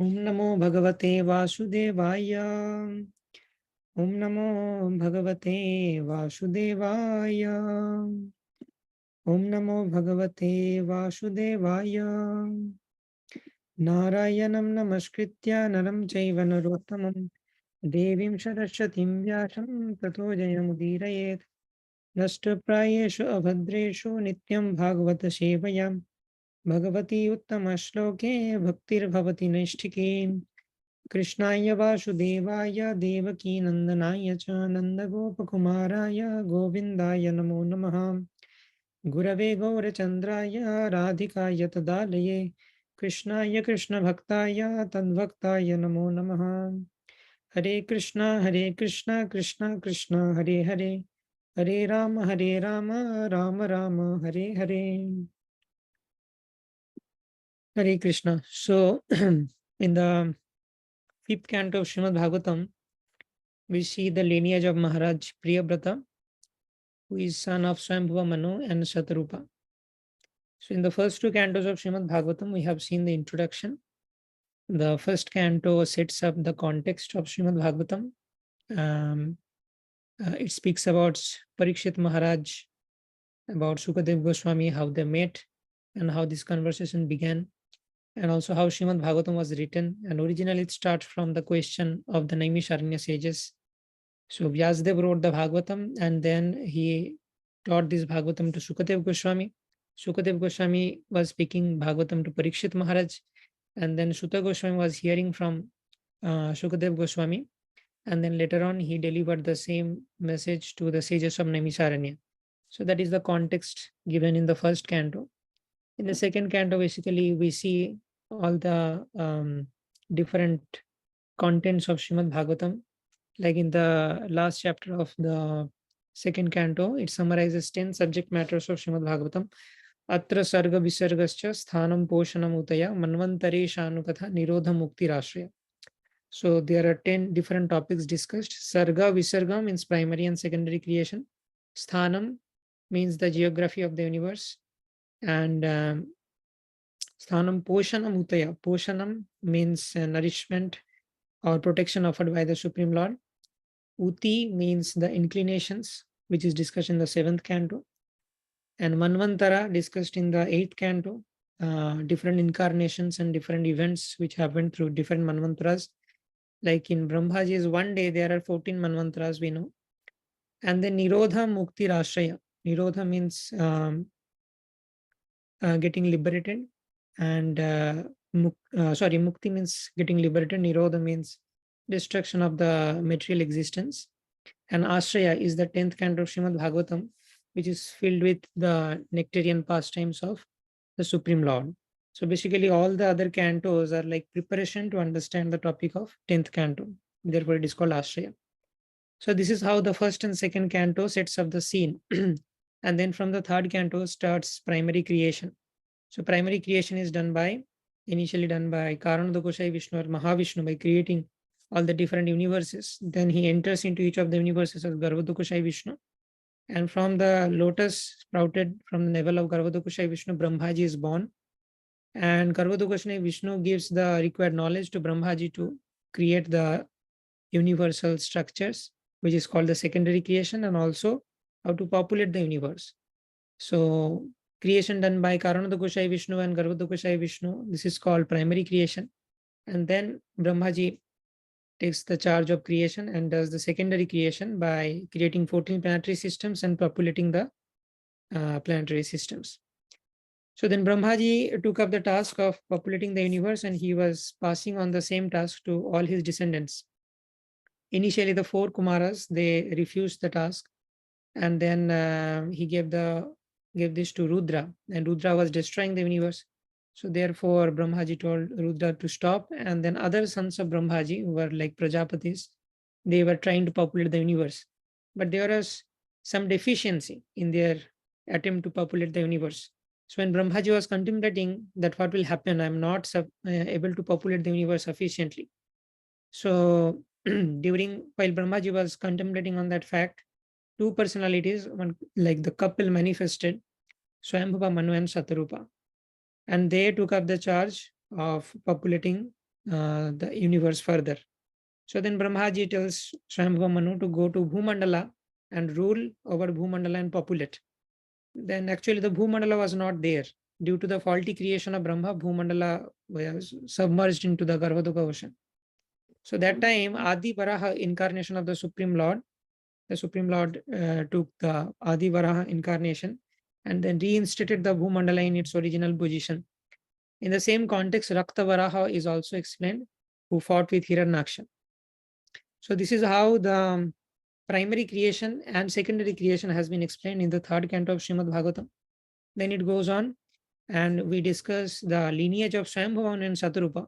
Om Namo Bhagavate Vasudevaya. Om Namo Bhagavate Vasudevaya. Om Namo Bhagavate Vasudevaya. Narayanam Namaskritya Naram Chaiva Narottamam Devim Saraswatim Vyasam Tato Jayamudirayet Nashtaprayeshu Abhadreshu Nityam Bhagavata Sevayam Bhagavati Uttama Shloke Bhaktir Bhavati Naishthike Krishnaya Vasudevaya Devaki Nandanaya Cha Nandagopakumaraya Govindaya Namo Namaha Gurave Gaurachandraya Radhikaya Tadalaye Krishnaya Krishna Bhaktaya Tadvaktaya Namo Namaha Hare Krishna Krishna Krishna Hare Hare Hare Rama Rama Rama Hare Hare. Hare Krishna. So in the 5th canto of Srimad Bhagavatam, we see the lineage of Maharaj Priyabrata, who is son of Swambhuva Manu and Shatarupa. So in the first 2 cantos of Srimad Bhagavatam, we have seen the introduction. The first canto sets up the context of Srimad Bhagavatam. It speaks about Parikshit Maharaj, about Sukadev Goswami, how they met and how this conversation began, and also how Srimad Bhagavatam was written. And originally it starts from the question of the Naimisharanya sages. So Vyasadeva wrote the Bhagavatam and then he taught this Bhagavatam to Sukadev Goswami. Sukadev Goswami was speaking Bhagavatam to Parikshit Maharaj, and then Sutta Goswami was hearing from Sukadev Goswami, and then later on he delivered the same message to the sages of Naimisharanya. So that is the context given in the first canto. In the second canto, basically we see all the different contents of Srimad Bhagavatam. Like in the last chapter of the second canto, it summarizes 10 subject matters of Srimad Bhagavatam. Atra sarga visargascha sthanam poshanam utaya manvantare shanukatha nirodha mukti rashraya. So there are 10 different topics discussed. Sarga visarga means primary and secondary creation. Sthanam means the geography of the universe. And sthanam poshanam utaya. Poshanam means nourishment or protection offered by the Supreme Lord. Uti means the inclinations, which is discussed in the 7th canto. And Manvantara discussed in the 8th canto, different incarnations and different events which happened through different Manvantaras. Like in Brahmaji's one day, there are 14 Manvantaras, we know. And then Nirodha Mukti Rashraya. Nirodha means getting liberated. And Mukti means getting liberated. Nirodha means destruction of the material existence. And Ashraya is the 10th canto of Srimad Bhagavatam, which is filled with the nectarian pastimes of the Supreme Lord. So basically all the other cantos are like preparation to understand the topic of 10th canto. Therefore it is called Ashraya. So this is how the first and second canto sets up the scene. And then from the 3rd canto starts primary creation. So primary creation is initially done by Karanodakoshayi Vishnu or Mahavishnu by creating all the different universes. Then he enters into each of the universes as Garbhodakoshayi Vishnu. And from the lotus sprouted from the navel of Garbhodakoshayi Vishnu, Brahmaji is born. And Garbhodakoshayi Vishnu gives the required knowledge to Brahmaji to create the universal structures, which is called the secondary creation, and also how to populate the universe. So creation done by Karanodakoshayi Vishnu and Garbhodakoshayi Vishnu, this is called primary creation. And then Brahmaji takes the charge of creation and does the secondary creation by creating 14 planetary systems and populating the planetary systems. So then Brahmaji took up the task of populating the universe, and he was passing on the same task to all his descendants. Initially, the 4 Kumaras, they refused the task, and then he gave this to Rudra, and Rudra was destroying the universe. So therefore, Brahmaji told Rudra to stop, and then other sons of Brahmaji, who were like Prajapatis, they were trying to populate the universe. But there was some deficiency in their attempt to populate the universe. So when Brahmaji was contemplating that what will happen, I'm not able to populate the universe sufficiently. So while Brahmaji was contemplating on that fact, 2 personalities, one like the couple manifested, Swambhuva Manu and Shatarupa. And they took up the charge of populating the universe further. So then Brahmaji tells Swayambhuva Manu to go to Bhumandala and rule over Bhumandala and populate. Then actually the Bhumandala was not there. Due to the faulty creation of Brahma, Bhumandala was submerged into the Garbhodaga ocean. So that time, Adi Varaha, incarnation of the Supreme Lord, took the Adi Varaha incarnation and then reinstated the Bhumandala in its original position. In the same context, Rakta Varaha is also explained, who fought with Hiranyaksha. So this is how the primary creation and secondary creation has been explained in the third canto of Srimad Bhagavatam. Then it goes on and we discuss the lineage of Swayambhuva and Satarupa,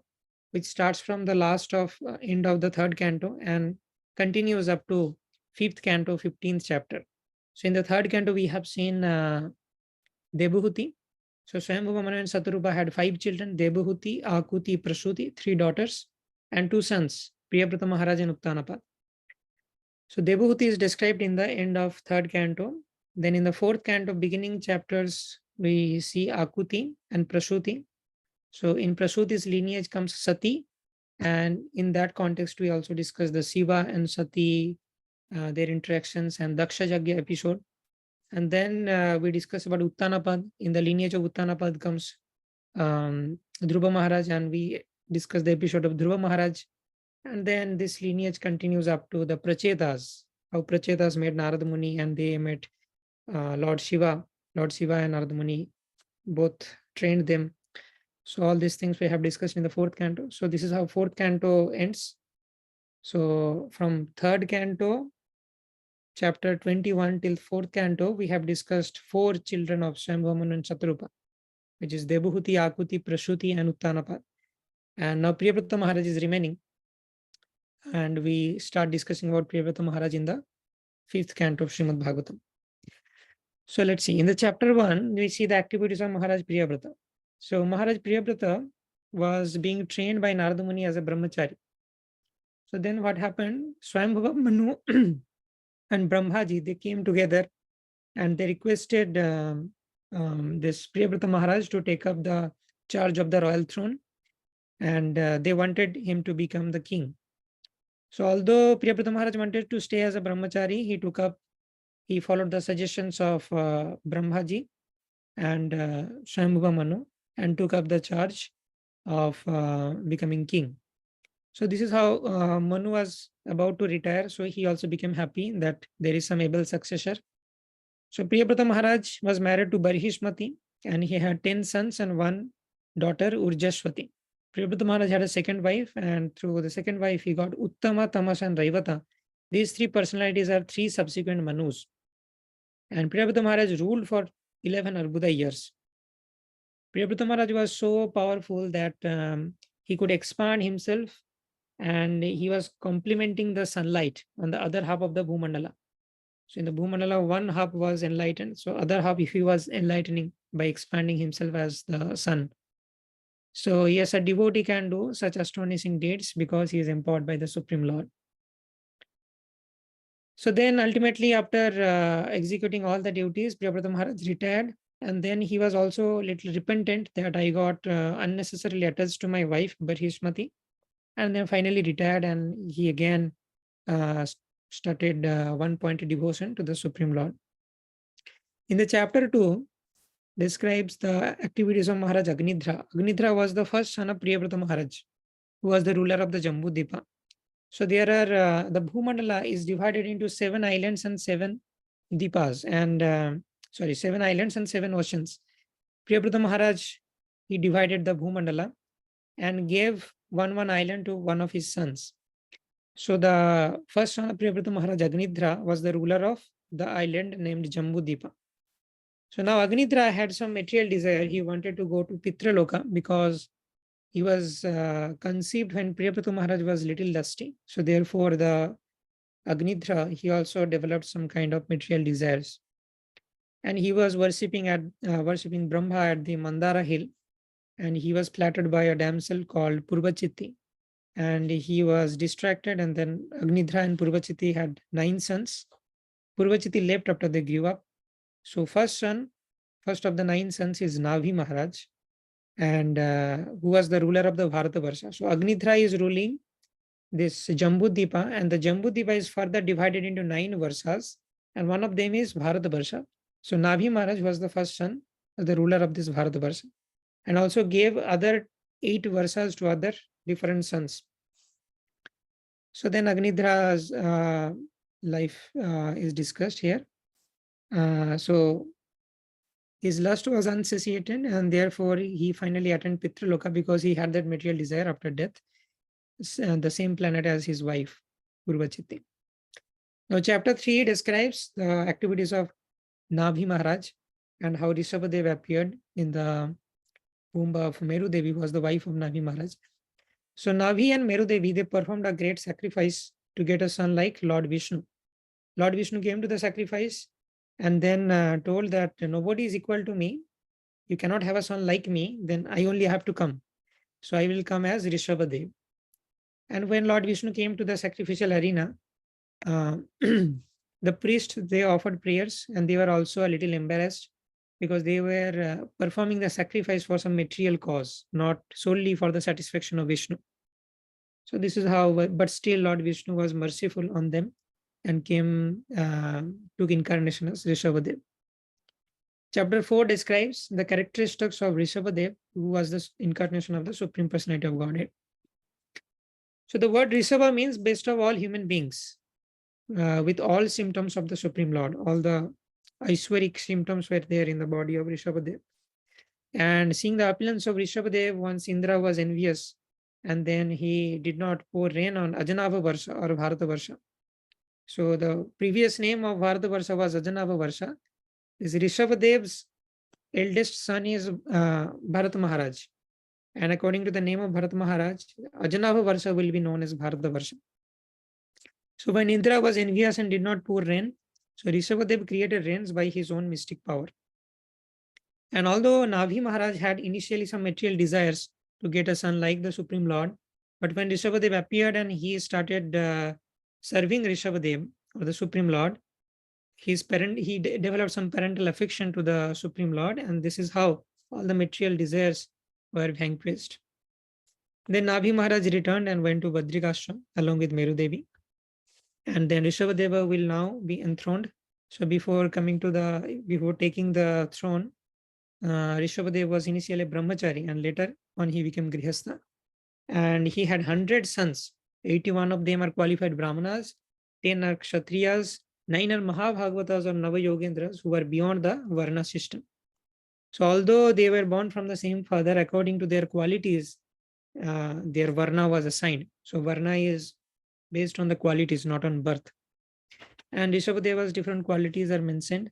which starts from the last of end of the third canto and continues up to fifth canto, 15th chapter. So in the third canto, we have seen Debuhuti. So Swayambhuva Manu and Satarupa had 5 children: Debuhuti, Akuti, Prasuti, 3 daughters, and 2 sons, Priyabrata Maharaj and Uttanapad. So Debuhuti is described in the end of third canto. Then in the fourth canto, beginning chapters, we see Akuti and Prasuti. So in Prasuti's lineage comes Sati, and in that context, we also discuss the Shiva and Sati, their interactions, and Daksha Yajna episode. And then we discuss about Uttanapad. In the lineage of Uttanapad comes Dhruva Maharaj, and we discuss the episode of Dhruva Maharaj. And then this lineage continues up to the Prachetas, how Prachetas met Narada Muni and they met Lord Shiva. Lord Shiva and Narada Muni both trained them. So all these things we have discussed in the fourth canto. So this is how fourth canto ends. So from third canto, chapter 21 till fourth canto, we have discussed 4 children of Swayambhuva Manu and Satarupa, which is Debuhuti, Akuti, Prasuti, and Uttanapad. And now Priyabrata Maharaj is remaining. And we start discussing about Priyabrata Maharaj in the 5th canto of Srimad Bhagavatam. So let's see. In the chapter 1, we see the activities of Maharaj Priyabrata. So Maharaj Priyabrata was being trained by Narada Muni as a brahmachari. So then what happened? Swayambhuva Manu and Brahmaji, they came together and they requested this Priyabrata Maharaj to take up the charge of the royal throne, and they wanted him to become the king. So although Priyabrata Maharaj wanted to stay as a brahmachari, he followed the suggestions of Brahmaji and Swayambhuva Manu and took up the charge of becoming king. So this is how Manu was about to retire. So he also became happy that there is some able successor. So Priyabrata Maharaj was married to Barhishmati and he had 10 sons and 1 daughter, Urjashwati. Priyabrata Maharaj had a second wife, and through the second wife, he got Uttama, Tamas, and Raivata. These 3 personalities are 3 subsequent Manus. And Priyabrata Maharaj ruled for 11 Arbuda years. Priyabrata Maharaj was so powerful that he could expand himself, and he was complementing the sunlight on the other half of the Bhumandala. So in the Bhumandala, one half was enlightened. So other half, if he was enlightening by expanding himself as the sun. So yes, a devotee can do such astonishing deeds because he is empowered by the Supreme Lord. So then ultimately, after executing all the duties, Priyabrata Maharaj retired, and then he was also a little repentant that I got unnecessarily attached to my wife, Barhishmati, and then finally retired, and he again started one-pointed devotion to the Supreme Lord. In the chapter 2, describes the activities of Maharaj Agnidhra. Agnidhra was the first son of Priyabrata Maharaj, who was the ruler of the Jambüdvīpa. So there are the Bhumandala is divided into 7 islands and 7 dipas, and 7 islands and 7 oceans. Priyabrata Maharaj, he divided the Bhumandala and gave one island to one of his sons. So the first son of Priyabrata Maharaj, Agnidhra, was the ruler of the island named Jambüdvīpa. So now Agnidhra had some material desire. He wanted to go to Pitraloka because he was conceived when Priyabrata Maharaj was little lusty. So therefore the Agnidhra, he also developed some kind of material desires. And he was worshipping Brahma at the Mandara hill. And he was flattered by a damsel called Purvachiti. And he was distracted, and then Agnidhra and Purvachiti had 9 sons. Purvachiti left after they grew up. So first of the 9 sons is Navi Maharaj. and who was the ruler of the Bharata Varsha. So Agnidhra is ruling this Jambüdvīpa, and the Jambüdvīpa is further divided into 9 Varsas, and one of them is Bharata Varsha. So Nabhi Maharaj was the first son, the ruler of this Bharata Varsha, and also gave other 8 Varsas to other different sons. So then Agnidra's life is discussed here. So his lust was unsatiated, and therefore he finally attained Pitraloka because he had that material desire after death, the same planet as his wife, Urvachiti. Now, chapter 3 describes the activities of Nabhi Maharaj and how Rishabhadeva appeared in the womb of Meru Devi, was the wife of Nabhi Maharaj. So Nabhi and Meru Devi, they performed a great sacrifice to get a son like Lord Vishnu. Lord Vishnu came to the sacrifice and then told that nobody is equal to me. You cannot have a son like me, then I only have to come. So I will come as Rishabhadeva. And when Lord Vishnu came to the sacrificial arena, the priests, they offered prayers, and they were also a little embarrassed because they were performing the sacrifice for some material cause, not solely for the satisfaction of Vishnu. So this is how, but still Lord Vishnu was merciful on them and took incarnation as Rishabhadev. Chapter 4 describes the characteristics of Rishabhadev, who was the incarnation of the Supreme Personality of Godhead. So the word Rishabha means best of all human beings, with all symptoms of the Supreme Lord. All the Aishwaric symptoms were there in the body of Rishabhadev. And seeing the opulence of Rishabhadev, once Indra was envious, and then he did not pour rain on Ajanava Varsha or Bharata Varsha. So the previous name of Bharata Varsha was Ajanava Varsha. This Rishabhadev's eldest son is Bharata Maharaj. And according to the name of Bharata Maharaj, Ajanava Varsha will be known as Bharata Varsha. So when Indra was envious and did not pour rain, so Rishabhadev created rains by his own mystic power. And although Nabhi Maharaj had initially some material desires to get a son like the Supreme Lord, but when Rishabhadev appeared and he started serving Rishabhadev or the Supreme Lord, he developed some parental affection to the Supreme Lord, and this is how all the material desires were vanquished. Then Nabhi Maharaj returned and went to Badrikashram along with Meru Devi. And then Rishabhadeva will now be enthroned. So before taking the throne, Rishabhadeva was initially a brahmachari, and later on he became grihastha. And he had 100 sons. 81 of them are qualified brahmanas, 10 are kshatriyas, 9 are mahabhagavatas or navayogendras who were beyond the varna system. So although they were born from the same father, according to their qualities, their varna was assigned. So varna is based on the qualities, not on birth. And Rishabhadeva's different qualities are mentioned.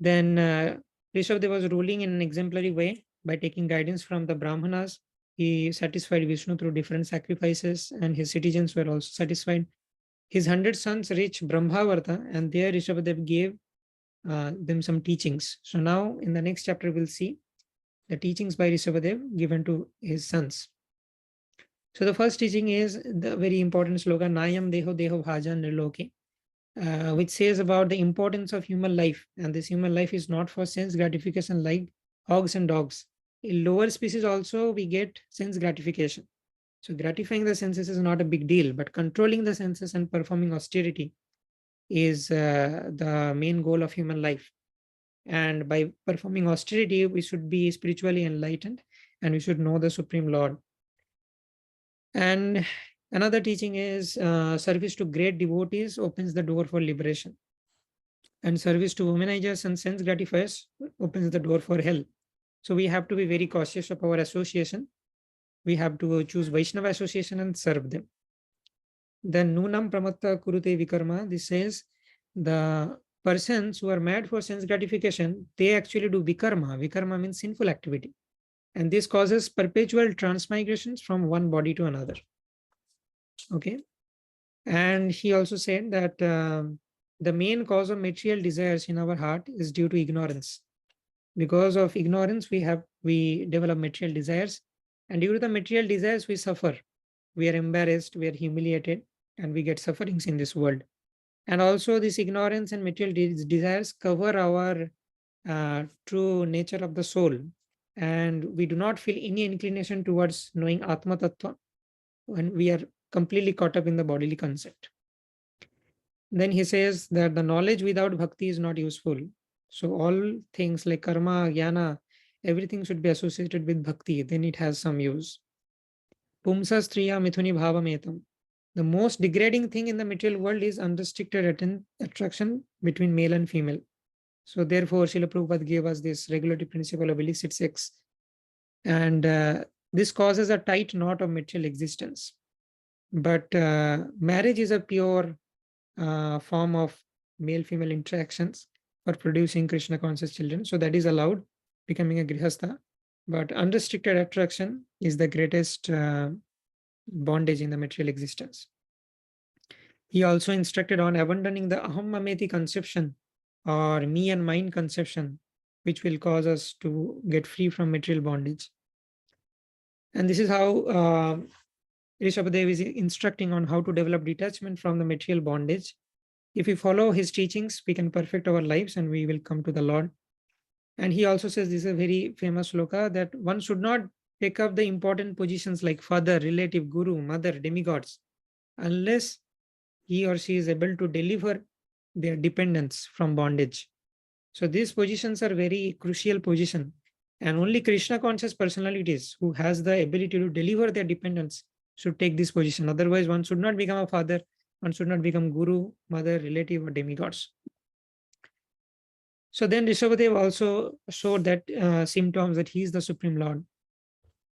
Then Rishabhadeva was ruling in an exemplary way by taking guidance from the Brahmanas. He satisfied Vishnu through different sacrifices, and his citizens were also satisfied. His 100 sons reached Brahmavarta, and there Rishabhadev gave them some teachings. So now in the next chapter, we'll see the teachings by Rishabhadev given to his sons. So the first teaching is the very important slogan, Nayam Deho Deho Bhaja Nirloke, which says about the importance of human life. And this human life is not for sense gratification like hogs and dogs. In lower species also, we get sense gratification. So gratifying the senses is not a big deal, but controlling the senses and performing austerity is the main goal of human life. And by performing austerity, we should be spiritually enlightened, and we should know the Supreme Lord. And another teaching is service to great devotees opens the door for liberation. And service to womanizers and sense gratifiers opens the door for hell. So we have to be very cautious of our association. We have to choose Vaishnava association and serve them. Then Nunam Pramatta Kurute Vikarma, this says the persons who are mad for sense gratification, they actually do Vikarma. Vikarma means sinful activity. And this causes perpetual transmigrations from one body to another. Okay. And he also said that the main cause of material desires in our heart is due to ignorance. Because of ignorance, we develop material desires. And due to the material desires, we suffer. We are embarrassed, we are humiliated, and we get sufferings in this world. And also this ignorance and material desires cover our true nature of the soul. and we do not feel any inclination towards knowing Atma Tattva when we are completely caught up in the bodily concept. Then he says that the knowledge without bhakti is not useful. So all things like karma, jnana, everything should be associated with bhakti, then it has some use. Pumsa striya mithuni bhavametam. The most degrading thing in the material world is unrestricted attraction between male and female. So therefore, Srila Prabhupada gave us this regulatory principle of illicit sex. And this causes a tight knot of material existence. But marriage is a pure form of male-female interactions for producing Krishna conscious children. So that is allowed, becoming a grihastha. But unrestricted attraction is the greatest bondage in the material existence. He also instructed on abandoning the aham mameti conception or me and mine conception, which will cause us to get free from material bondage. And this is how Rabhadeva is instructing on how to develop detachment from the material bondage. If we follow his teachings, we can perfect our lives and we will come to the Lord. And he also says, this is a very famous sloka, that one should not take up the important positions like father, relative, guru, mother, demigods, unless he or she is able to deliver their dependents from bondage. So these positions are very crucial position, and only Krishna conscious personalities who has the ability to deliver their dependents should take this position. Otherwise, one should not become a father, one should not become guru, mother, relative, or demigods. So then Rishabhadev also showed that symptoms that he is the Supreme Lord.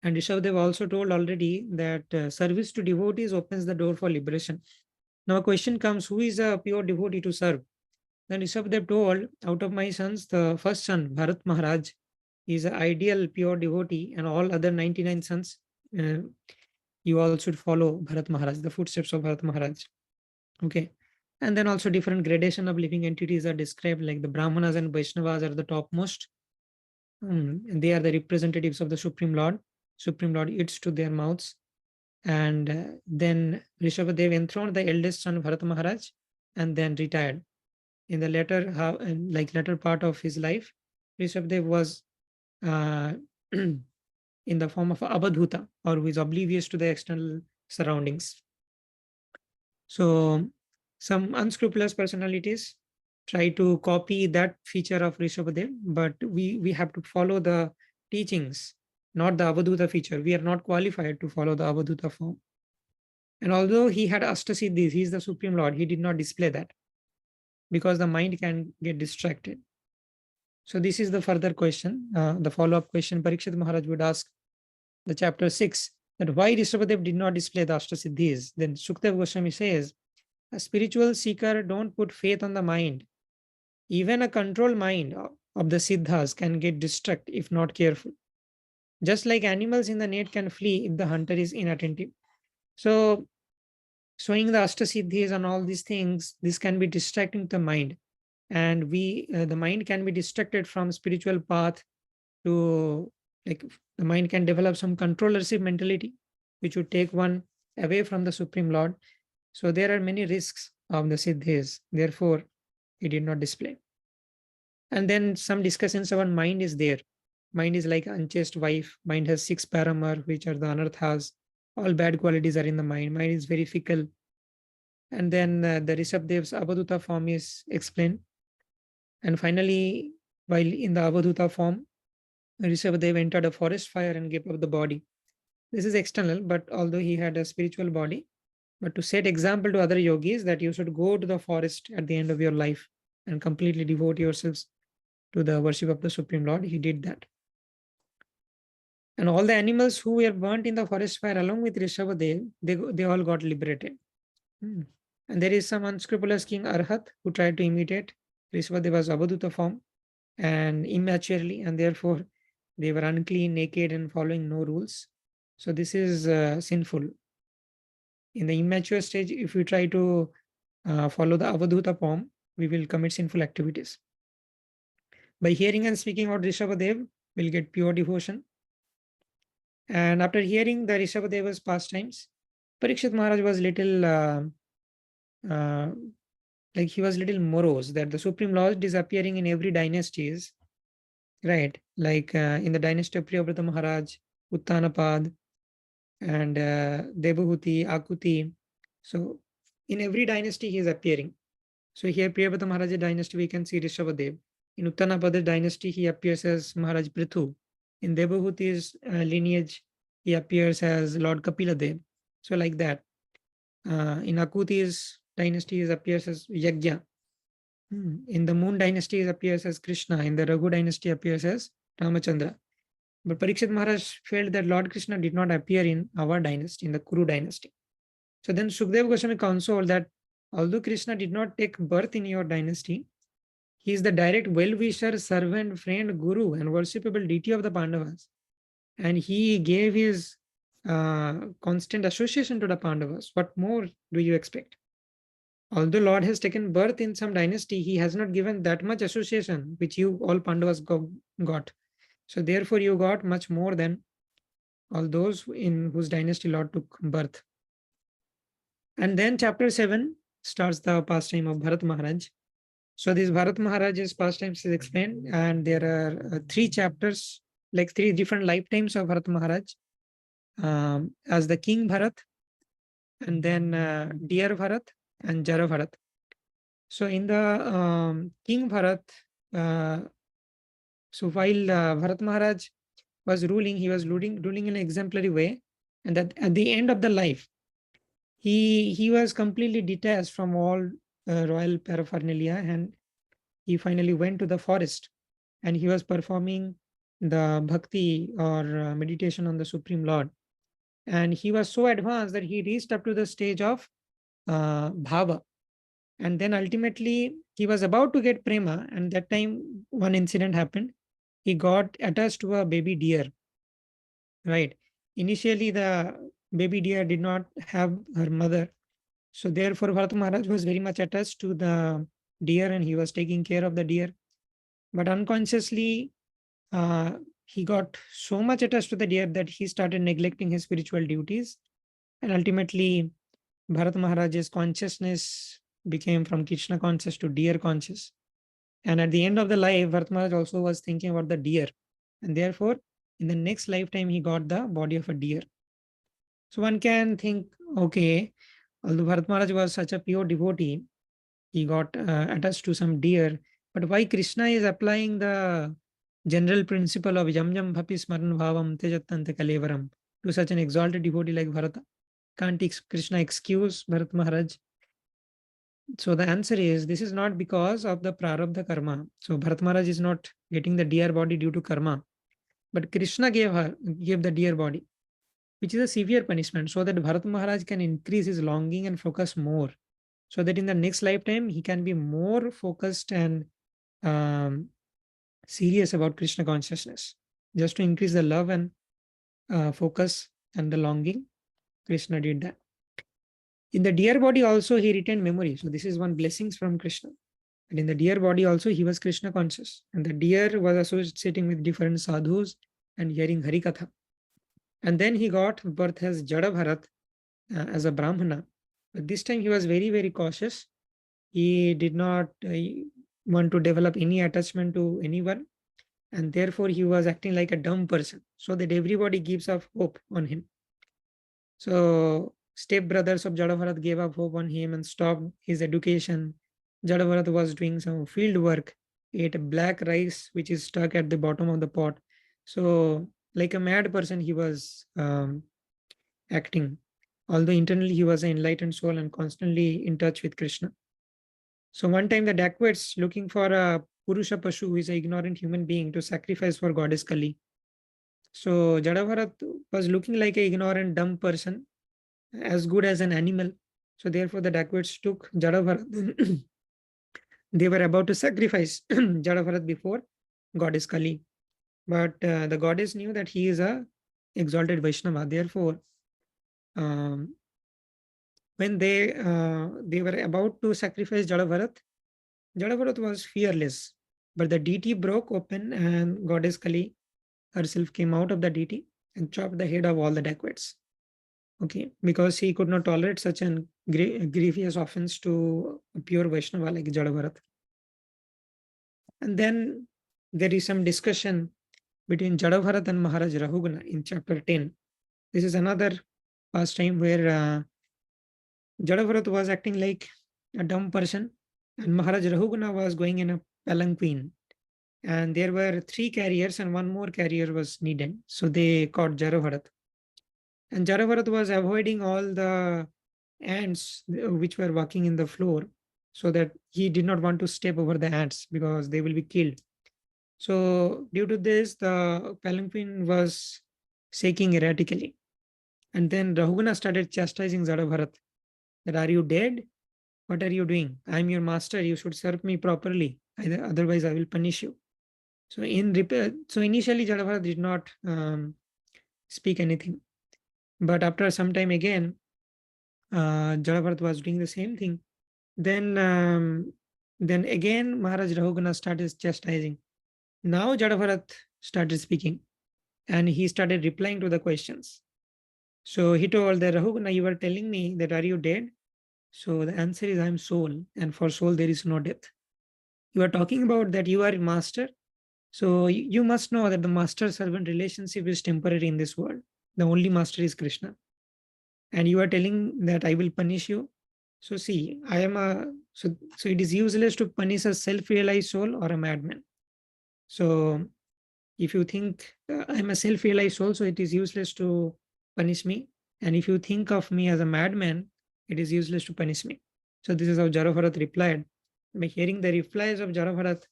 And Rishabhadev also told already that service to devotees opens the door for liberation. Now a question comes, who is a pure devotee to serve? Then Rishabhadev told, out of my sons, the first son, Bharat Maharaj, is an ideal pure devotee, and all other 99 sons, you all should follow Bharat Maharaj, the footsteps of Bharat Maharaj. Okay. And then also different gradation of living entities are described, like the Brahmanas and Vaishnavas are the topmost. And they are the representatives of the Supreme Lord. Supreme Lord eats to their mouths. And then Rishabhadev enthroned the eldest son Bharat Maharaj and then retired. In the later part of his life, Rishabhadev was in the form of Abadhuta, or who is oblivious to the external surroundings. So some unscrupulous personalities try to copy that feature of Rishabhadev, but we have to follow the teachings, not the Avadhuta feature. We are not qualified to follow the Avadhuta form. And although he had Ashtasiddhis, he is the Supreme Lord, he did not display that because the mind can get distracted. So this is the further question, the follow-up question Parikshit Maharaj would ask, the chapter 6, that why Rishabhadev did not display the Ashtasiddhis. Then Sukdev Goswami says, a spiritual seeker don't put faith on the mind. Even a controlled mind of the Siddhas can get distracted if not careful. Just like animals in the net can flee if the hunter is inattentive. So showing the Ashtasiddhis and all these things, this can be distracting to the mind. And the mind can be distracted from spiritual path to, like, the mind can develop some controllership mentality, which would take one away from the Supreme Lord. So there are many risks of the Siddhis. Therefore, he did not display. And then some discussions about mind is there. Mind is like unchaste wife. Mind has 6 paramar, which are the anarthas. All bad qualities are in the mind. Mind is very fickle. And then the Rishabdev's Avadhuta form is explained. And finally, while in the Avadhuta form, Rishabhadev entered a forest fire and gave up the body. This is external, but although he had a spiritual body, but to set example to other yogis that you should go to the forest at the end of your life and completely devote yourselves to the worship of the Supreme Lord, he did that. And all the animals who were burnt in the forest fire along with Rishabhadev, they all got liberated. And there is some unscrupulous king Arhat who tried to imitate Rishabhadeva's Avadhuta form and immaturely, and therefore they were unclean, naked, and following no rules. So this is sinful. In the immature stage, if we try to follow the Avadhuta form, we will commit sinful activities. By hearing and speaking about Rishabhadev, we'll get pure devotion. And after hearing the Rishabhadeva's pastimes, Parikshit Maharaj was he was little morose that the Supreme Lord disappearing in every dynasties right? Like in the dynasty of Priyavrata Maharaj, Uttanapad, and Devahuti, Akuti. So in every dynasty he is appearing. So here Priyavrata Maharaj dynasty we can see Rishabhadev. In Uttanapada dynasty he appears as Maharaj Prithu. In Devahuti's lineage he appears as Lord Kapila Dev. So like that. In Akuti's dynasty he appears as Yagya. In the Moon dynasty he appears as Krishna. In the Raghu dynasty appears as Ramachandra. But Parikshit Maharaj felt that Lord Krishna did not appear in our dynasty, in the Kuru dynasty. So then Sukdev Goswami consoled that although Krishna did not take birth in your dynasty, he is the direct well-wisher, servant, friend, guru, and worshipable deity of the Pandavas. And he gave his constant association to the Pandavas. What more do you expect? Although Lord has taken birth in some dynasty, he has not given that much association which you all Pandavas got. So therefore you got much more than all those in whose dynasty Lord took birth. And then chapter 7 starts the pastime of Bharat Maharaj. So this Bharat Maharaj's pastimes is explained, and there are 3 chapters, like 3 different lifetimes of Bharat Maharaj, as the King Bharat, and then Dear Bharat and Jara Bharat. So in the King Bharat, so while Bharat Maharaj was ruling, he was ruling in an exemplary way, and that at the end of the life, he was completely detached from all royal paraphernalia, and he finally went to the forest, and he was performing the bhakti or meditation on the Supreme Lord. And he was so advanced that he reached up to the stage of bhava. And then ultimately he was about to get prema, and that time one incident happened. He got attached to a baby deer, right? Initially the baby deer did not have her mother. So therefore Bharat Maharaj was very much attached to the deer, and he was taking care of the deer. But unconsciously, he got so much attached to the deer that he started neglecting his spiritual duties. And ultimately, Bharat Maharaj's consciousness became from Krishna conscious to deer conscious. And at the end of the life, Bharat Maharaj also was thinking about the deer. And therefore, in the next lifetime, he got the body of a deer. So one can think, okay, although Bharat Maharaj was such a pure devotee, he got attached to some deer. But why Krishna is applying the general principle of Yam Yam Bhapi Smaran Bhavam Tejattante Kalevaram to such an exalted devotee like Bharata? Can't Krishna excuse Bharat Maharaj? So the answer is, this is not because of the prarabdha karma. So Bharat Maharaj is not getting the deer body due to karma, but Krishna gave the deer body, which is a severe punishment, so that Bharat Maharaj can increase his longing and focus more, so that in the next lifetime he can be more focused and um, serious about Krishna consciousness. Just to increase the love and focus and the longing, Krishna did that. In the deer body also he retained memory. So this is one blessings from Krishna. And in the deer body also he was Krishna conscious. And the deer was associating with different sadhus and hearing Harikatha. And then he got birth as Jada Bharat as a Brahmana. But this time he was very, very cautious. He did not want to develop any attachment to anyone. And therefore he was acting like a dumb person, so that everybody gives up hope on him. So step brothers of Jada Bharat gave up hope on him and stopped his education. Jada Bharat was doing some field work, ate black rice which is stuck at the bottom of the pot. So like a mad person he was acting, although internally he was an enlightened soul and constantly in touch with Krishna. So one time the dacoits looking for a Purusha Pashu, who is an ignorant human being, to sacrifice for goddess Kali. So Jada Bharat was looking like an ignorant, dumb person, as good as an animal. So therefore the dacoits took Jada Bharat. They were about to sacrifice Jada Bharat before goddess Kali. But the goddess knew that he is a exalted Vaishnava. Therefore, when they were about to sacrifice Jada Bharat was fearless. But the deity broke open, and goddess Kali herself came out of the deity and chopped the head of all the dacoits. Okay, because he could not tolerate such an grievous offense to a pure Vaishnava like Jada Bharat. And then there is some discussion between Jada Bharat and Maharaj Rahugana in chapter 10. This is another pastime where Jada Bharat was acting like a dumb person, and Maharaj Rahugana was going in a palanquin. And there were 3 carriers, and 1 more carrier was needed. So they caught Jada Bharat. And Jada Bharat was avoiding all the ants which were walking in the floor, so that he did not want to step over the ants because they will be killed. So due to this, the palanquin was shaking erratically. And then Rahugana started chastising Jada Bharat that, are you dead? What are you doing? I am your master. You should serve me properly. Otherwise, I will punish you. So initially, Jada Bharat did not speak anything. But after some time again, Jada Bharat was doing the same thing. Then again, Maharaj Rahugana started chastising. Now Jada Bharat started speaking, and he started replying to the questions. So he told that, Rahugana, you were telling me that, are you dead? So the answer is, I am soul, and for soul there is no death. You are talking about that you are a master. So you must know that the master-servant relationship is temporary in this world. The only master is Krishna. And you are telling that I will punish you. So see, so it is useless to punish a self-realized soul or a madman. So if you think I'm a self-realized soul, so it is useless to punish me. And if you think of me as a madman, it is useless to punish me. So this is how Jada Bharat replied. By hearing the replies of Jada Bharat,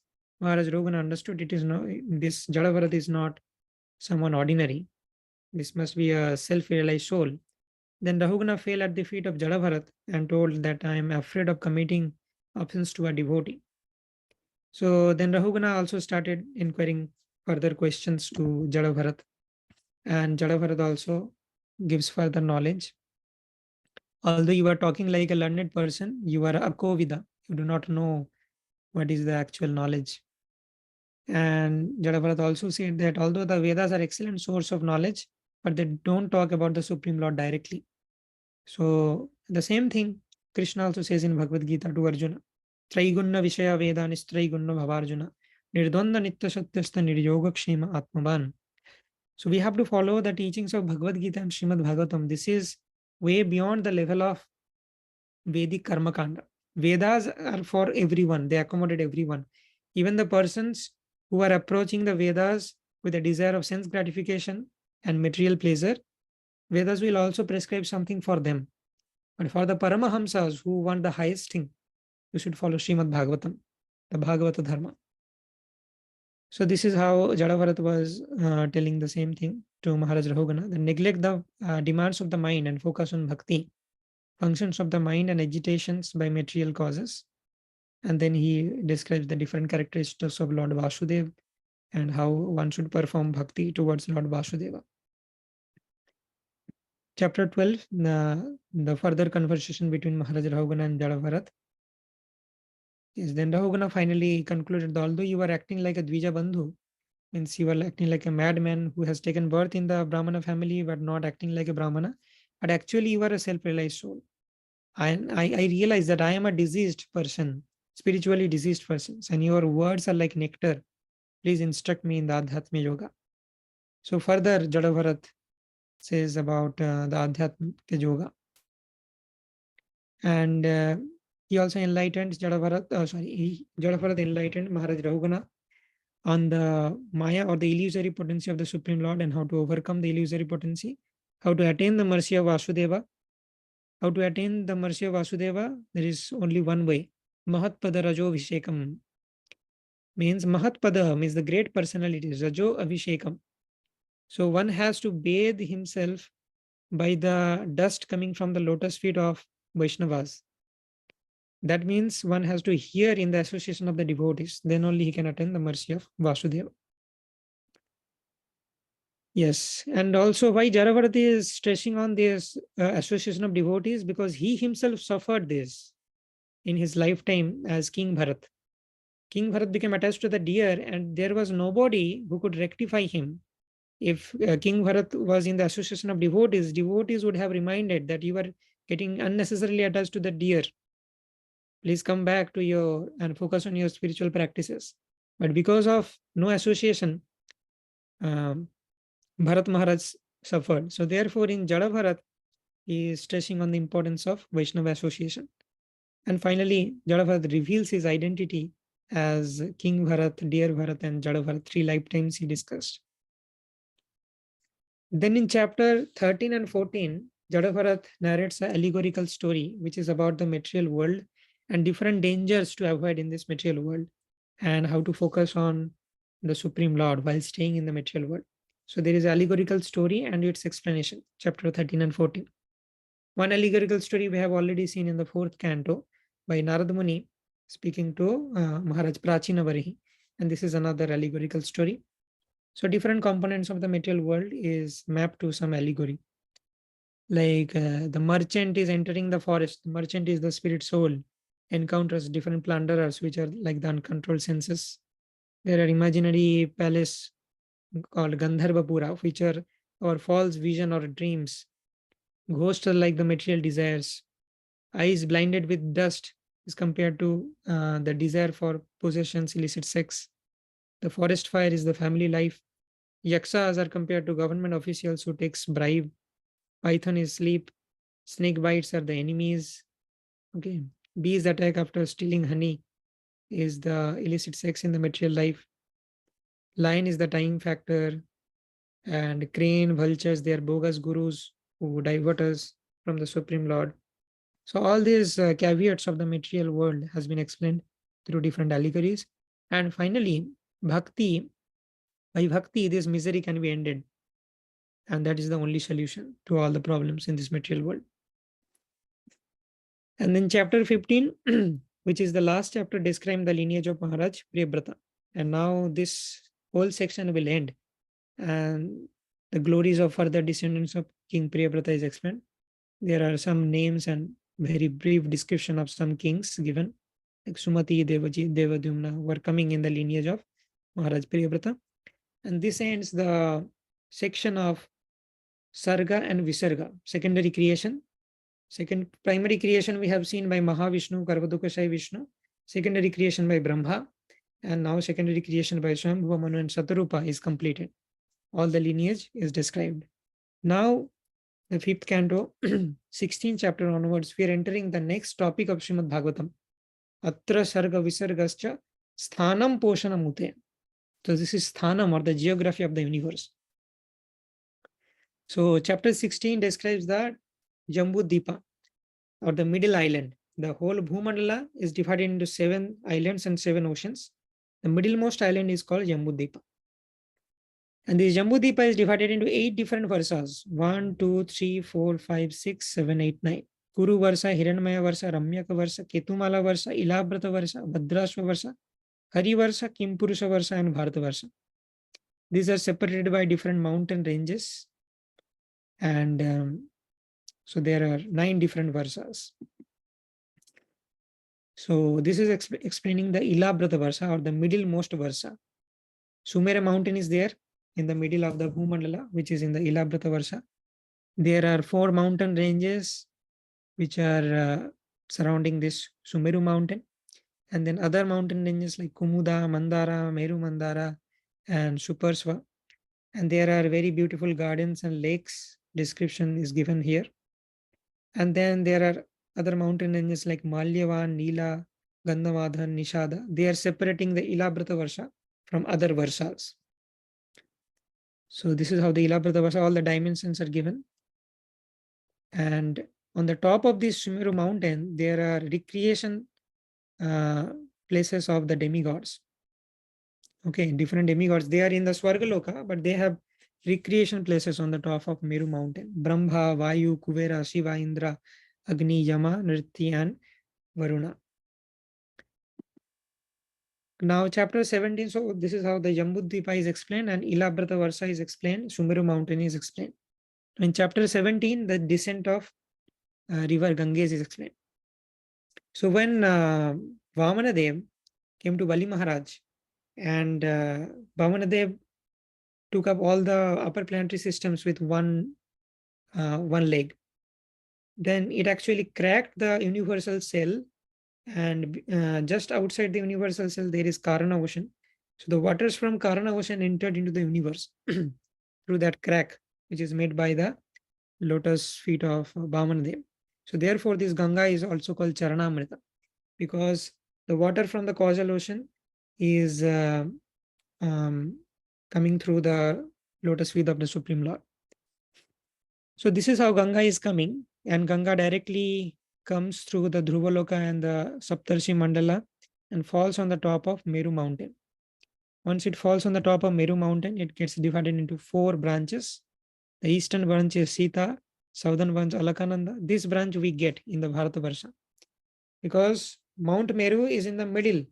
Maharaj Rahugana understood this Jada Bharat is not someone ordinary. This must be a self-realized soul. Then Rahugana fell at the feet of Jada Bharat and told that I am afraid of committing offense to a devotee. So then Rahugana also started inquiring further questions to Jada Bharat. And Jada Bharat also gives further knowledge. Although you are talking like a learned person, you are a Kovida. You do not know what is the actual knowledge. And Jada Bharat also said that although the Vedas are excellent source of knowledge, but they don't talk about the Supreme Lord directly. So the same thing Krishna also says in Bhagavad Gita to Arjuna. Traigunna Vishaya Vedanis Traigunna Bhavarjuna. Nirdonda Nitya Satyastha Niryoga Kshema Atmavan. So we have to follow the teachings of Bhagavad Gita and Srimad Bhagavatam. This is way beyond the level of Vedic Karma Kanda. Vedas are for everyone. They accommodate everyone. Even the persons who are approaching the Vedas with a desire of sense gratification and material pleasure, Vedas will also prescribe something for them. But for the Paramahamsas who want the highest thing, you should follow Srimad Bhagavatam, the Bhagavata Dharma. So this is how Jada Bharat was telling the same thing to Maharaj Rahugana. Then neglect the demands of the mind and focus on bhakti, functions of the mind and agitations by material causes. And then he describes the different characteristics of Lord Vasudeva and how one should perform bhakti towards Lord Vasudeva. Chapter 12, the further conversation between Maharaj Rahugana and Jada Bharat. Yes, then Rahugana finally concluded that although you were acting like a Dvija Bandhu, means you were acting like a madman who has taken birth in the Brahmana family but not acting like a Brahmana, but actually you are a self-realized soul. I realize that I am a diseased person, spiritually diseased person, and your words are like nectar. Please instruct me in the Adhyatma Yoga. So further, Jada Bharat says about the Adhyatma Yoga. And he also enlightened Jada Bharat, Jada Bharat enlightened Maharaj Rahugana on the Maya or the illusory potency of the Supreme Lord and how to overcome the illusory potency, how to attain the mercy of Vasudeva. How to attain the mercy of Vasudeva? There is only one way. Mahatpada Rajo Vishekam. Means Mahatpada means the great personality. Rajo Abhishekam. So one has to bathe himself by the dust coming from the lotus feet of Vaishnavas. That means one has to hear in the association of the devotees. Then only he can attain the mercy of Vasudeva. Yes, and also why Jada Bharat is stressing on this association of devotees, because he himself suffered this in his lifetime as King Bharat. King Bharat became attached to the deer and there was nobody who could rectify him. If King Bharat was in the association of devotees, devotees would have reminded that you are getting unnecessarily attached to the deer. Please come back to and focus on your spiritual practices. But because of no association, Bharat Maharaj suffered. So therefore, in Jada Bharat, he is stressing on the importance of Vaishnava association. And finally, Jada Bharat reveals his identity as King Bharat, Dear Bharat, and Jada Bharat. 3 lifetimes he discussed. Then in chapter 13 and 14, Jada Bharat narrates an allegorical story which is about the material world and different dangers to avoid in this material world and how to focus on the Supreme Lord while staying in the material world. So there is an allegorical story and its explanation, chapter 13 and 14. One allegorical story we have already seen in the 4th canto by Narad Muni speaking to Maharaj Prachina Varihi. And this is another allegorical story. So different components of the material world is mapped to some allegory. Like the merchant is entering the forest. The merchant is the spirit soul, encounters different plunderers, which are like the uncontrolled senses. There are imaginary palace called Gandharvapura, which are our false vision or dreams. Ghosts are like the material desires. Eyes blinded with dust is compared to the desire for possessions, illicit sex. The forest fire is the family life. Yaksas are compared to government officials who takes bribe. Python is sleep. Snake bites are the enemies. Okay. Bees attack after stealing honey is the illicit sex in the material life. Lion is the time factor. And crane, vultures, they are bogus gurus who divert us from the Supreme Lord. So all these caveats of the material world has been explained through different allegories. And finally, Bhakti, by Bhakti, this misery can be ended. And that is the only solution to all the problems in this material world. And then chapter 15, which is the last chapter, describing the lineage of Maharaj Priyabrata. And now this whole section will end. And the glories of further descendants of King Priyabrata is explained. There are some names and very brief description of some kings given, like Sumati, Devaji, Devadumna, were coming in the lineage of Maharaj Priyabrata. And this ends the section of Sarga and Visarga, secondary creation. Second primary creation we have seen by Mahavishnu, Garvadukasai Vishnu, secondary creation by Brahma, and now secondary creation by Swambhuva Manu and Satarupa is completed. All the lineage is described. Now, the 5th canto, 16th chapter onwards, we are entering the next topic of Srimad Bhagavatam. Atra Sarga Visargascha Sthanam Poshanam Ute. So this is Sthanam, or the geography of the universe. So chapter 16 describes the Jambüdvīpa, or the middle island. The whole Bhumandala is divided into 7 islands and 7 oceans. The middlemost island is called Jambüdvīpa. And this Jambüdvīpa is divided into 8 different varsas. 1, 2, 3, 4, 5, 6, 7, 8, 9. Kuru Varsa, Hiranmaya Varsa, Ramyaka Varsa, Ketumala Varsa, Ilabrata Varsa, Bhadrashva Varsa, Hari Varsa, Kimpurusha Varsa, and Bharata Varsa. These are separated by different mountain ranges. And so there are 9 different varsas. So this is explaining the Ilabrata Varsa, or the middlemost Varsa. Sumera mountain is there in the middle of the Bhumandala, which is in the Ilabrata Varsa. There are 4 mountain ranges which are surrounding this Sumeru mountain. And then other mountain ranges like Kumuda, Mandara, Meru Mandara, and Suparsva. And there are very beautiful gardens and lakes. Description is given here. And then there are other mountain ranges like Malyavan, Nila, Gandhamadhan, Nishada. They are separating the Ilabrata Varsha from other Varsas. So this is how the Ilabrata Varsa, all the dimensions are given. And on the top of this Sumeru mountain, there are recreation places of the demigods. Okay, different demigods. They are in the Swargaloka, but they have recreation places on the top of Meru mountain. Brahma, Vayu, Kuvera, Shiva, Indra, Agni, Yama, Nritti, and Varuna. Now chapter 17, so this is how the Jambüdvīpa is explained, and Ilabrata Varsa is explained, Sumeru mountain is explained. In chapter 17, the descent of river Ganges is explained. So when Vamanadev came to Bali Maharaj, and Vamanadev took up all the upper planetary systems with one leg, then it actually cracked the universal cell, and just outside the universal cell there is Karana ocean, So the waters from Karana ocean entered into the universe through that crack, which is made by the lotus feet of Bhamanadev. So therefore, this Ganga is also called Charanamrita, because the water from the causal ocean is um, coming through the lotus feet of the Supreme Lord. So this is how Ganga is coming, and Ganga directly comes through the Dhruvaloka and the Saptarshi Mandala and falls on the top of Meru mountain. Once it falls on the top of Meru mountain, it gets divided into 4 branches. The eastern branch is Sita, southern branch Alakananda. This branch we get in the Bharata Varsha, because Mount Meru is in the middle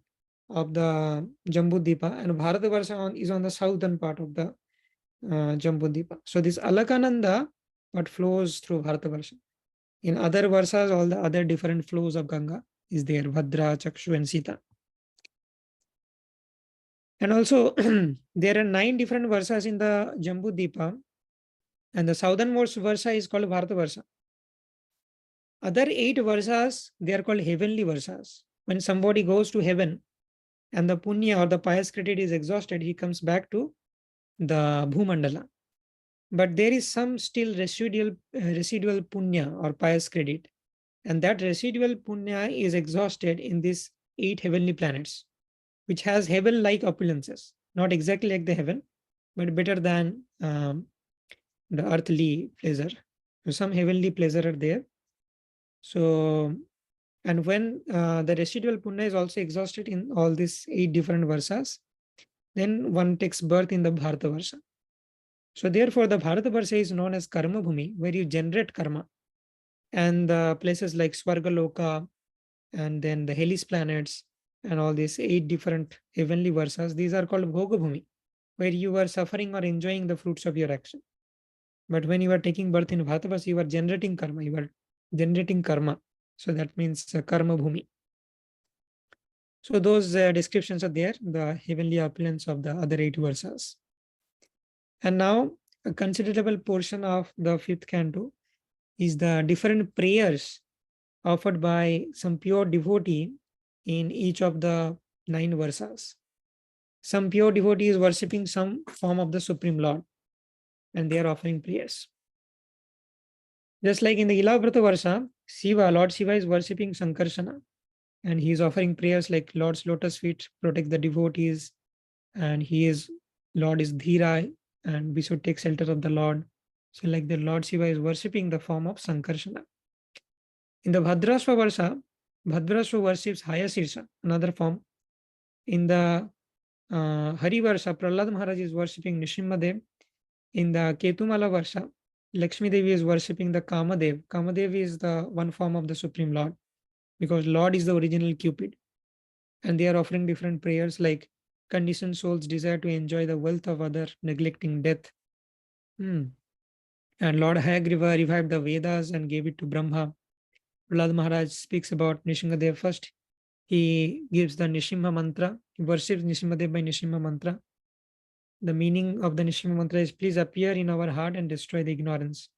of the Jambüdvīpa, and Bharata Varsha is on the southern part of the Jambüdvīpa. So this Alakananda what flows through Bharata Varsha. In other Varsas, all the other different flows of Ganga is there, Bhadra, Chakshu and Sita. And also there are 9 different Varsas in the Jambüdvīpa, and the southernmost Varsa is called Bharata Varsha. Other 8 Varsas, they are called heavenly Varsas. When somebody goes to heaven and the punya or the pious credit is exhausted, he comes back to the Bhumandala. But there is some still residual punya or pious credit, and that residual punya is exhausted in these 8 heavenly planets, which has heaven-like opulences, not exactly like the heaven, but better than the earthly pleasure. So some heavenly pleasure are there. So, and when the residual punya is also exhausted in all these 8 different Varsas, then one takes birth in the Bharata Varsha. So therefore, the Bharata Varsha is known as Karma Bhumi, where you generate karma. And the places like Swargaloka and then the Hellish planets and all these 8 different heavenly Varsas, these are called Bhoga Bhumi, where you are suffering or enjoying the fruits of your action. But when you are taking birth in Bharata Varsha, you are generating karma. You are generating karma. So that means Karma Bhumi. So those descriptions are there, the heavenly opulence of the other 8 Varsas. And now a considerable portion of the 5th canto is the different prayers offered by some pure devotee in each of the 9 Varsas. Some pure devotee is worshipping some form of the Supreme Lord, and they are offering prayers. Just like in the Ilavrata Varsha, Shiva, Lord Shiva is worshipping Sankarsana, and he is offering prayers like Lord's lotus feet protect the devotees, and Lord is Dhira, and we should take shelter of the Lord. So like the Lord Shiva is worshipping the form of Sankarsana. In the Bhadrasva Varsha, Bhadrasva worships Hayasirsa, another form. In the Hari Varsha, Prahlad Maharaj is worshipping Nrsimhadev. In the Ketumala Varsha, Lakshmi Devi is worshipping the Kamadev. Kamadev is the one form of the Supreme Lord, because Lord is the original Cupid. And they are offering different prayers like conditioned souls desire to enjoy the wealth of other, neglecting death. And Lord Hayagriva revived the Vedas and gave it to Brahma. Prahlad Maharaj speaks about Nrsimhadev first. He gives the Nrsimha mantra. He worships Nrsimhadev by Nrsimha mantra. The meaning of the Nrsimha mantra is, please appear in our heart and destroy the ignorance.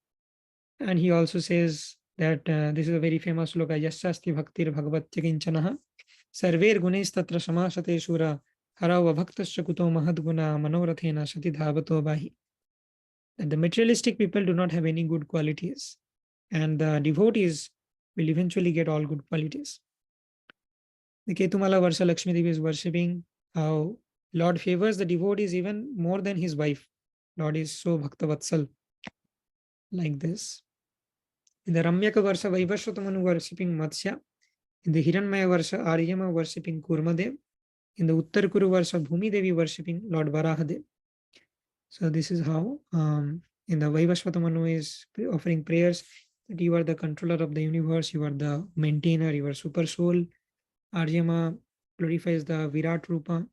And he also says that this is a very famous sloka, Yasasti Bhaktir Bhagavatya Kinchanaha Sarver Gunes Tatra Samashate Shura Harava Bhaktasya Kuto Mahadguna Manorathena Sati Dhavato Bahi. That the materialistic people do not have any good qualities, and the devotees will eventually get all good qualities. The Ketumala Varsha, Lakshmi Devi is worshipping how Lord favors the devotees even more than his wife. Lord is so Bhakta Vatsal, like this. In the Ramyaka Varsha, Vaibhashvatamanu worshipping Matsya. In the Hiranmaya Varsha, Aryama worshipping Kurmadev. In the Uttar Kuru Varsha, Bhumi Devi worshipping Lord Varahadev. So this is how in the Vaibhashvatamanu is offering prayers that you are the controller of the universe, you are the maintainer, you are super soul. Aryama glorifies the Virat Rupa,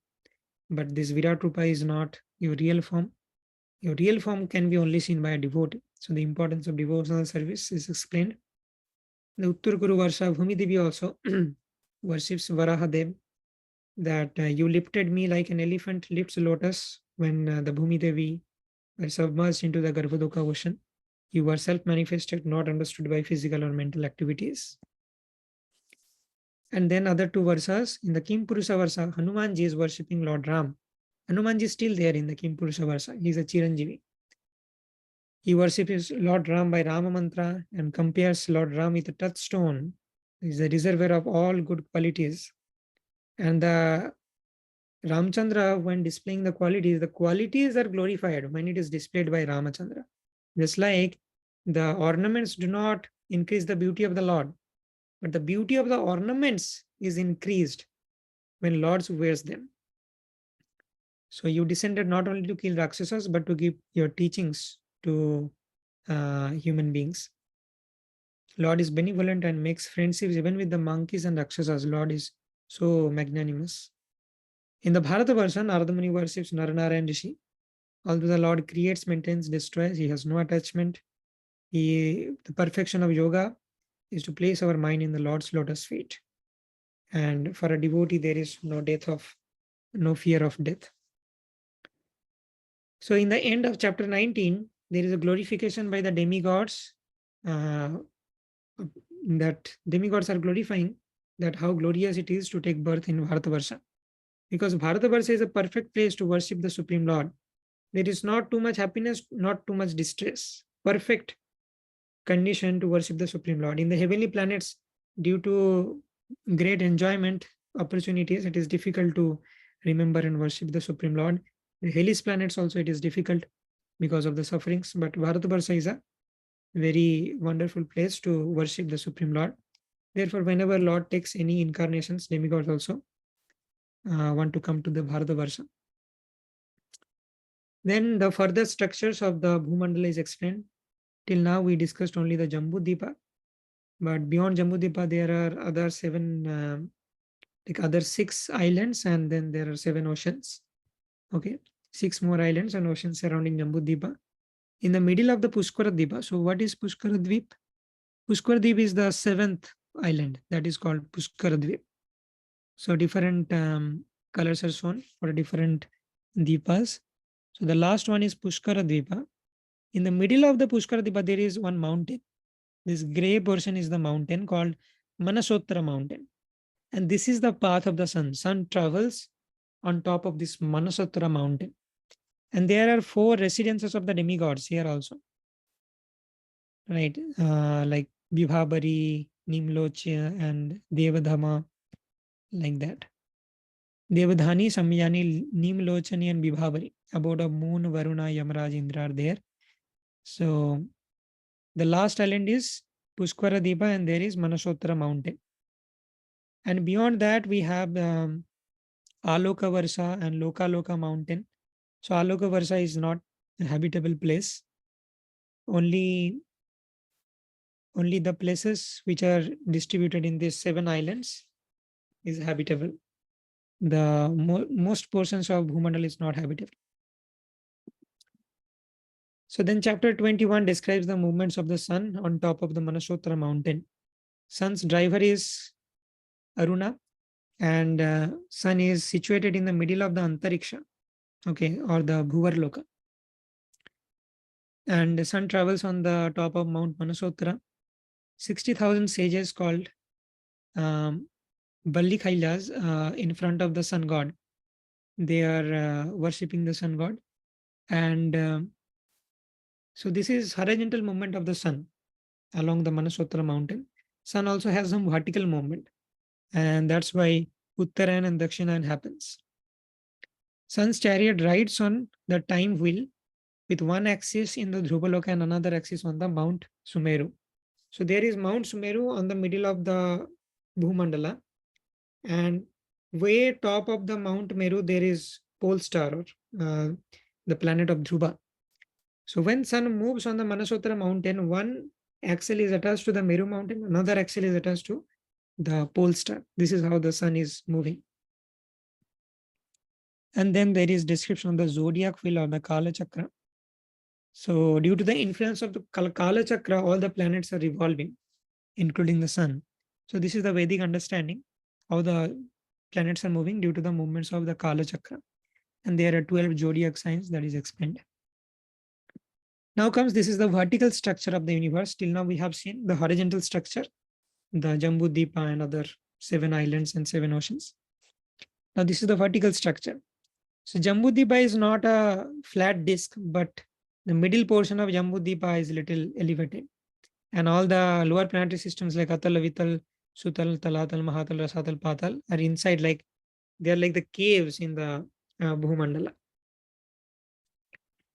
but this Virat Rupa is not your real form. Your real form can be only seen by a devotee. So the importance of devotional service is explained. The Uttar Kuru Varsha, Bhumi Devi also worships Varahadev, that you lifted me like an elephant lifts a lotus. When the Bhumi Devi were submerged into the Garbhodoka ocean, you were self-manifested, not understood by physical or mental activities. And then other 2 Varsas, in the Kim Purusha Varsha, Hanumanji is worshipping Lord Ram. Hanumanji is still there in the Kim Purusha Varsa. He is a Chiranjeevi. He worships Lord Ram by Rama mantra and compares Lord Ram with a touchstone. He is the reservoir of all good qualities. And the Ramchandra, when displaying the qualities are glorified when it is displayed by Ramachandra. Just like the ornaments do not increase the beauty of the Lord, but the beauty of the ornaments is increased when Lord wears them. So you descended not only to kill Rakshasas, but to give your teachings to human beings. Lord is benevolent and makes friendships even with the monkeys and Rakshasas. Lord is so magnanimous. In the Bharata version, Narada Muni worships Naranarayan Rishi. Although the Lord creates, maintains, destroys, he has no attachment. The perfection of yoga is to place our mind in the Lord's lotus feet. And for a devotee, there is no fear of death. So in the end of chapter 19, there is a glorification by the demigods. That demigods are glorifying that how glorious it is to take birth in Bharatavarsa. Because Bharatavarsa is a perfect place to worship the Supreme Lord. There is not too much happiness, not too much distress. Perfect condition to worship the Supreme Lord. In the heavenly planets, due to great enjoyment opportunities, it is difficult to remember and worship the Supreme Lord. The hellish planets also, it is difficult because of the sufferings. But Bharatavarsa is a very wonderful place to worship the Supreme Lord. Therefore, whenever Lord takes any incarnations, demigods also want to come to the Bharatavarsa. Then the further structures of the Bhumandala is explained. Till now, we discussed only the Jambüdvīpa. But beyond Jambüdvīpa, there are other 6 islands, and then there are 7 oceans. Okay, 6 more islands and oceans surrounding Jambüdvīpa. In the middle of the Pushkaradvipa. So what is Pushkaradvip? Pushkaradvip is the 7th island, that is called Pushkaradvip. So different colors are shown for different dvipas. So the last one is Pushkaradvipa. In the middle of the Pushkaradvipa, there is one mountain. This gray portion is the mountain called Manasottara mountain. And this is the path of the sun. Sun travels on top of this Manasottara mountain. And there are 4 residences of the demigods here also. Right? Like Vibhabari, Nimlochya, and Devadhama, like that. Devadhani, Samyani, Nimlochani, and Vibhabari. Abode of Moon, Varuna, Yamaraj, Indra are there. So the last island is Pushkaradvipa, and there is Manasottara mountain. And beyond that, we have Aloka Varsa and Loka mountain. So Aloka Varsa is not a habitable place. Only the places which are distributed in these 7 islands is habitable. The most portions of Bhumandala is not habitable. So then chapter 21 describes the movements of the sun on top of the Manasottara mountain. Sun's driver is Aruna, and sun is situated in the middle of the Antariksha, okay, or the Bhuvarloka. And the sun travels on the top of Mount Manasottara. 60,000 sages called Ballikhailas in front of the sun god. They are worshipping the sun god. And so this is horizontal movement of the sun along the Manasottara mountain. Sun also has some vertical movement. And that's why Uttarayan and Dakshinayan happens. Sun's chariot rides on the time wheel with one axis in the Dhruvaloka and another axis on the Mount Sumeru. So there is Mount Sumeru on the middle of the Bhumandala, and way top of the Mount Meru there is pole star, or the planet of Dhruva. So when sun moves on the Manasottara mountain, one axle is attached to the Meru mountain, another axle is attached to the pole star. This is how the sun is moving. And then there is description of the zodiac wheel or the Kala Chakra. So due to the influence of the Kala Chakra, all the planets are revolving, including the sun. So this is the Vedic understanding, how the planets are moving due to the movements of the Kala Chakra. And there are 12 zodiac signs that is explained. Now this is the vertical structure of the universe. Till now we have seen the horizontal structure, the Jambüdvīpa and other 7 islands and 7 oceans. Now this is the vertical structure. So Jambüdvīpa is not a flat disk, but the middle portion of Jambüdvīpa is little elevated. And all the lower planetary systems like Atal, Vital, Sutal, Talatal, Mahatal, Rasatal, Patal are inside, like they are like the caves in the Bhumandala.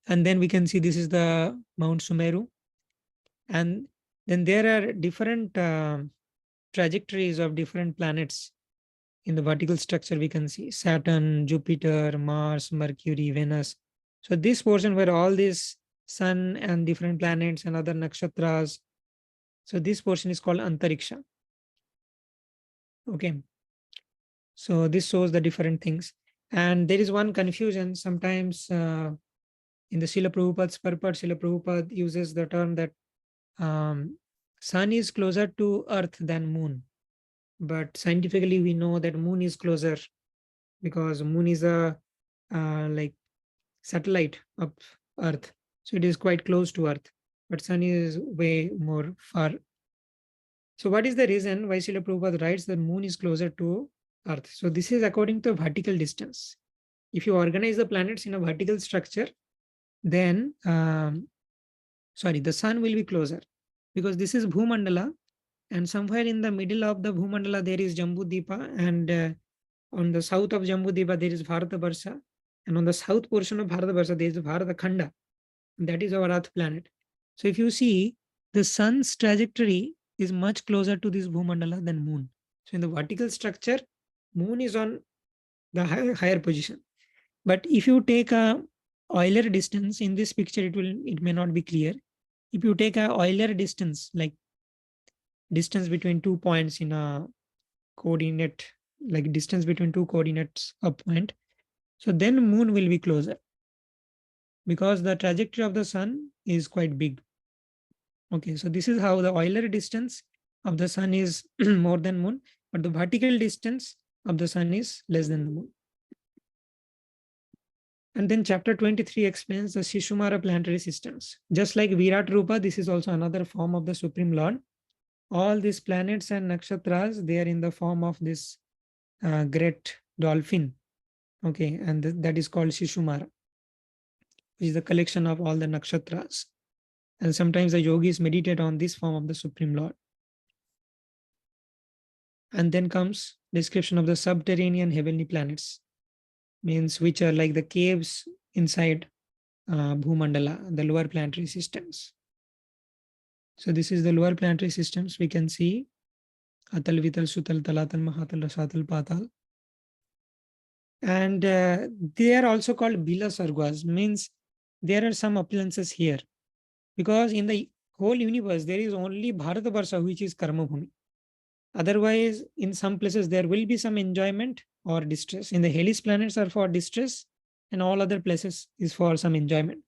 And then we can see this is the Mount Sumeru. And then there are different trajectories of different planets in the vertical structure. We can see Saturn, Jupiter, Mars, Mercury, Venus. So this portion where all these sun and different planets and other nakshatras. So this portion is called Antariksha. Okay. So this shows the different things. And there is one confusion sometimes in the Srila Prabhupada's purport. Srila Prabhupada uses the term that sun is closer to earth than moon. But scientifically, we know that moon is closer because moon is a like satellite of earth. So it is quite close to earth, but sun is way more far. So what is the reason why Srila Prabhupada writes that moon is closer to earth? So this is according to vertical distance. If you organize the planets in a vertical structure, then the sun will be closer because this is Bhumandala, and somewhere in the middle of the Bhumandala there is Jambüdvīpa, and on the south of Jambüdvīpa there is Bharata, and on the south portion of Bharata there is Bharata Khanda. That is our Earth planet. So if you see, the sun's trajectory is much closer to this Bhumandala than moon. So in the vertical structure, moon is on the higher position. But if you take a Euler distance in this picture, it may not be clear. If you take a Euler distance, like distance between 2 points in a coordinate, like distance between 2 coordinates a point, so then moon will be closer because the trajectory of the sun is quite big. Okay, so this is how the Euler distance of the sun is more than moon, but the vertical distance of the sun is less than the moon. And then chapter 23 explains the Sisumāra planetary systems. Just like Virat Rupa, this is also another form of the Supreme Lord. All these planets and nakshatras, they are in the form of this great dolphin. Okay, and that is called Sisumāra, which is the collection of all the nakshatras. And sometimes the yogis meditate on this form of the Supreme Lord. And then comes description of the subterranean heavenly planets, means which are like the caves inside Bhumandala, the lower planetary systems. So this is the lower planetary systems. We can see Atal, Vital, Sutal, Talatal, Mahatal, Rasatal, Patal. And they are also called Bila Sargas, means there are some appearances here. Because in the whole universe, there is only Bharata, which is Karma Bhumi. Otherwise, in some places, there will be some enjoyment or distress. In the hellish planets are for distress, and all other places is for some enjoyment.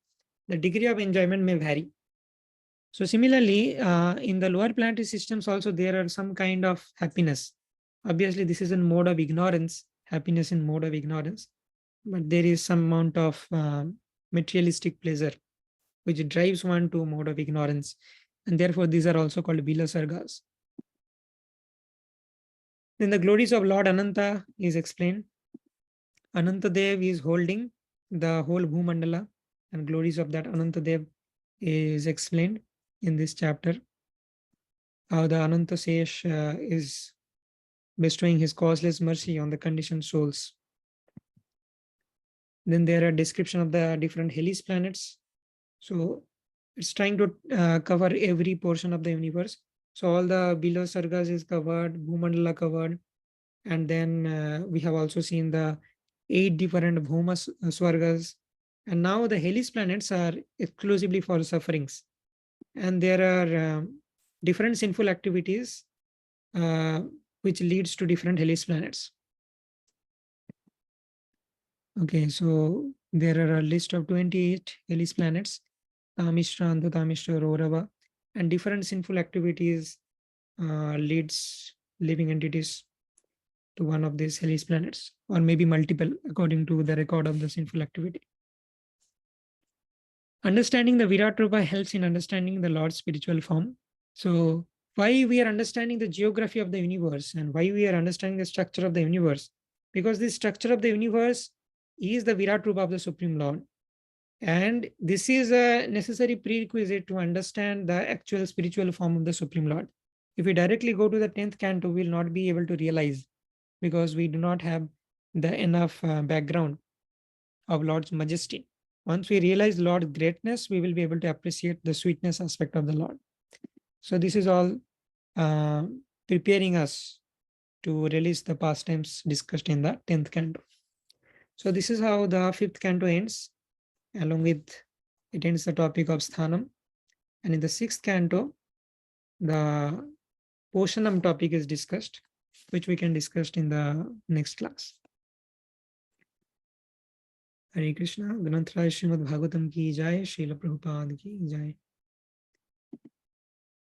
The degree of enjoyment may vary. So similarly, in the lower planetary systems also, there are some kind of happiness. Obviously, this is in mode of ignorance, happiness in mode of ignorance. But there is some amount of materialistic pleasure, which drives one to a mode of ignorance. And therefore, these are also called Bila Sargas. Then the glories of Lord Ananta is explained. Anantadev is holding the whole Bhumandala, and glories of that Anantadev is explained in this chapter. How the Ananta Sesh is bestowing his causeless mercy on the conditioned souls. Then there are description of the different hellish planets. So it's trying to cover every portion of the universe. So all the below sargas is covered, Bhumandala covered, and then we have also seen the 8 different Bhuma Swargas. And now the hellish planets are exclusively for sufferings. And there are different sinful activities which leads to different hellish planets. Okay, so there are a list of 28 hellish planets, Tamishra, Antutamistra, Raurava, and different sinful activities leads living entities to one of these hellish planets, or maybe multiple according to the record of the sinful activity. Understanding the Virat Rupa helps in understanding the Lord's spiritual form. So why we are understanding the geography of the universe and why we are understanding the structure of the universe? Because this structure of the universe is the Virat Rupa of the Supreme Lord. And this is a necessary prerequisite to understand the actual spiritual form of the Supreme Lord. If we directly go to the 10th canto, we will not be able to realize, because we do not have the enough background of Lord's majesty. Once we realize Lord's greatness, we will be able to appreciate the sweetness aspect of the Lord. So this is all preparing us to release the pastimes discussed in the 10th canto. So this is how the 5th canto ends. Along with it ends the topic of sthanam. And in the 6th canto, the poshanam topic is discussed, which we can discuss in the next class. Hare Krishna. Granth Raj Srimad Bhagavatam ki jai. Srila Prabhupada ki jai.